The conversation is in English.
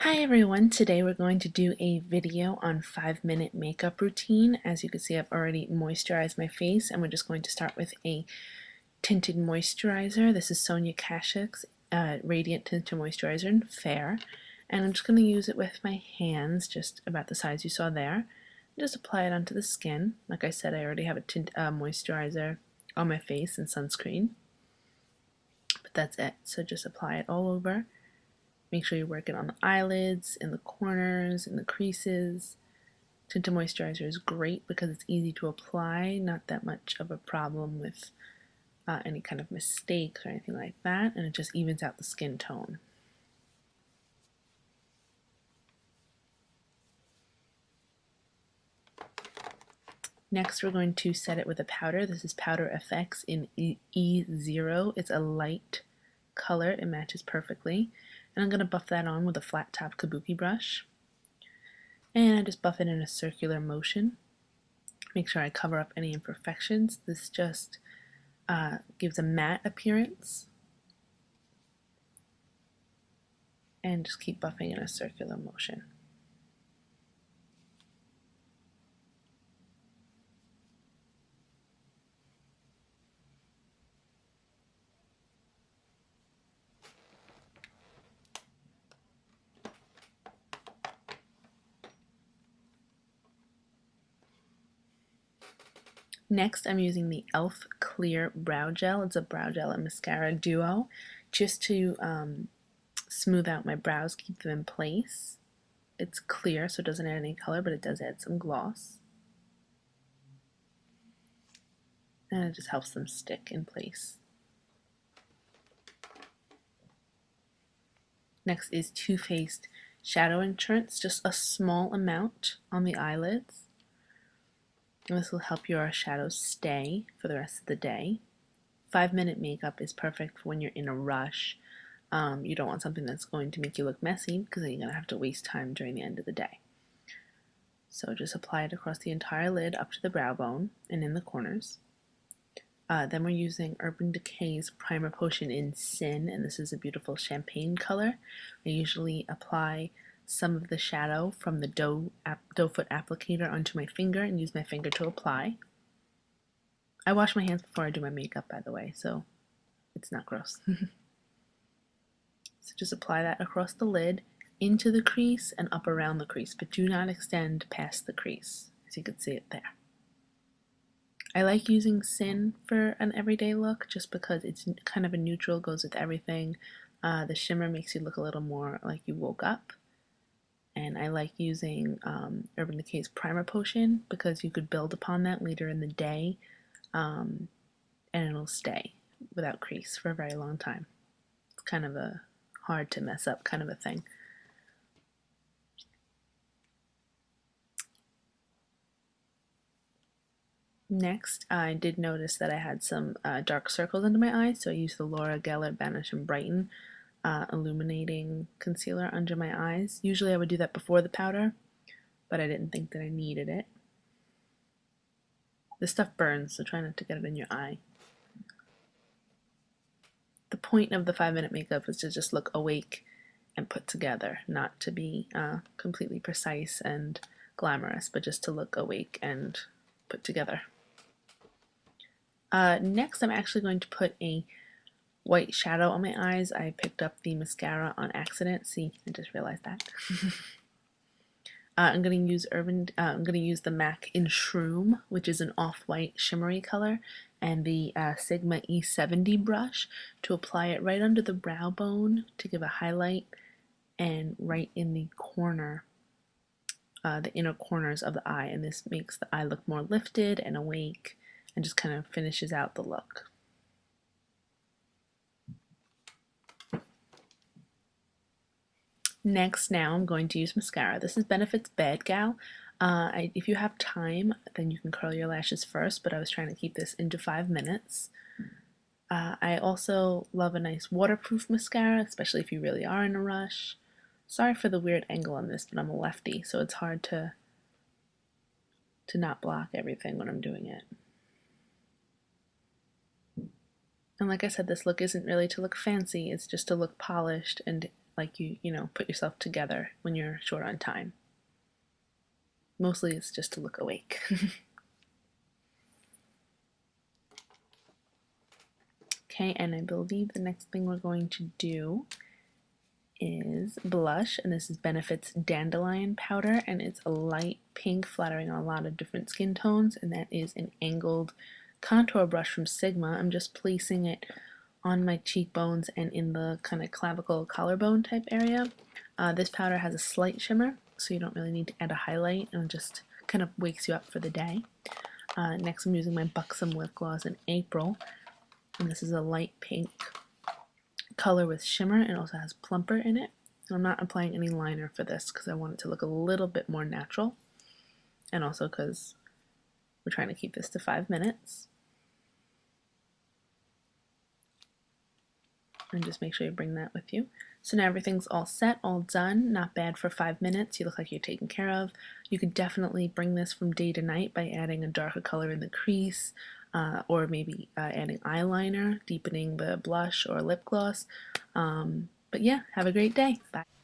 Hi everyone, today we're going to do a video on 5-minute makeup routine. As you can see, I've already moisturized my face and we're just going to start with a tinted moisturizer. This is Sonia Kashuk's Radiant Tinted Moisturizer in Fair. And I'm just going to use it with my hands, just about the size you saw there. Just apply it onto the skin. Like I said, I already have a moisturizer on my face and sunscreen. But that's it. So just apply it all over. Make sure you work it on the eyelids, in the corners, in the creases. Tinted moisturizer is great because it's easy to apply, not that much of a problem with any kind of mistakes or anything like that, and it just evens out the skin tone. Next, we're going to set it with a powder. This is Powder FX in E0. It's a light color. It matches perfectly. And I'm going to buff that on with a flat top kabuki brush. And I just buff it in a circular motion. Make sure I cover up any imperfections. This just gives a matte appearance. And just keep buffing in a circular motion. Next, I'm using the e.l.f. Clear Brow Gel. It's a brow gel and mascara duo, just to smooth out my brows, keep them in place. It's clear, so it doesn't add any color, but it does add some gloss. And it just helps them stick in place. Next is Too Faced Shadow Insurance, just a small amount on the eyelids. This will help your shadows stay for the rest of the day. 5-minute makeup is perfect for when you're in a rush. You don't want something that's going to make you look messy because then you're going to have to waste time during the end of the day. So just apply it across the entire lid up to the brow bone and in the corners. Then we're using Urban Decay's Primer Potion in Sin, and this is a beautiful champagne color. I usually apply some of the shadow from the doe foot applicator onto my finger and use my finger to apply. I wash my hands before I do my makeup, by the way, so it's not gross. So just apply that across the lid, into the crease, and up around the crease, but do not extend past the crease, as you can see it there. I like using Sin for an everyday look just because it's kind of a neutral, goes with everything. The shimmer makes you look a little more like you woke up. And I like using Urban Decay's Primer Potion because you could build upon that later in the day and it'll stay without crease for a very long time. It's kind of a hard to mess up kind of a thing. Next, I did notice that I had some dark circles under my eyes, so I used the Laura Geller Banish and Brighten illuminating concealer under my eyes. Usually I would do that before the powder, but I didn't think that I needed it. This stuff burns, so try not to get it in your eye. The point of the 5-minute makeup is to just look awake and put together, not to be completely precise and glamorous, but just to look awake and put together. Next, I'm actually going to put a white shadow on my eyes. I picked up the mascara on accident. See, I just realized that. I'm going to use the MAC in Shroom, which is an off-white shimmery color, and the Sigma E70 brush to apply it right under the brow bone to give a highlight, and right in the corner, the inner corners of the eye, and this makes the eye look more lifted and awake and just kind of finishes out the look. Next, now I'm going to use mascara. This is Benefit's Bad Gal. If you have time, then you can curl your lashes first, but I was trying to keep this into 5 minutes. I also love a nice waterproof mascara, especially if you really are in a rush. Sorry for the weird angle on this, but I'm a lefty, so it's hard to not block everything when I'm doing it. And like I said, this look isn't really to look fancy, it's just to look polished and like you know, put yourself together when you're short on time. Mostly it's just to look awake. Okay, and I believe the next thing we're going to do is blush, and this is Benefit's Dandelion Powder, and it's a light pink flattering on a lot of different skin tones, and that is an angled contour brush from Sigma. I'm just placing it on my cheekbones and in the kind of clavicle collarbone type area. This powder has a slight shimmer, so you don't really need to add a highlight, and it just kind of wakes you up for the day. Next I'm using my Buxom lip gloss in April, and this is a light pink color with shimmer. It also has plumper in it. And I'm not applying any liner for this because I want it to look a little bit more natural, and also because we're trying to keep this to 5 minutes. And just make sure you bring that with you. So now everything's all set, all done. Not bad for 5 minutes. You look like you're taken care of. You could definitely bring this from day to night by adding a darker color in the crease, or maybe adding eyeliner, deepening the blush or lip gloss. But yeah, have a great day. Bye.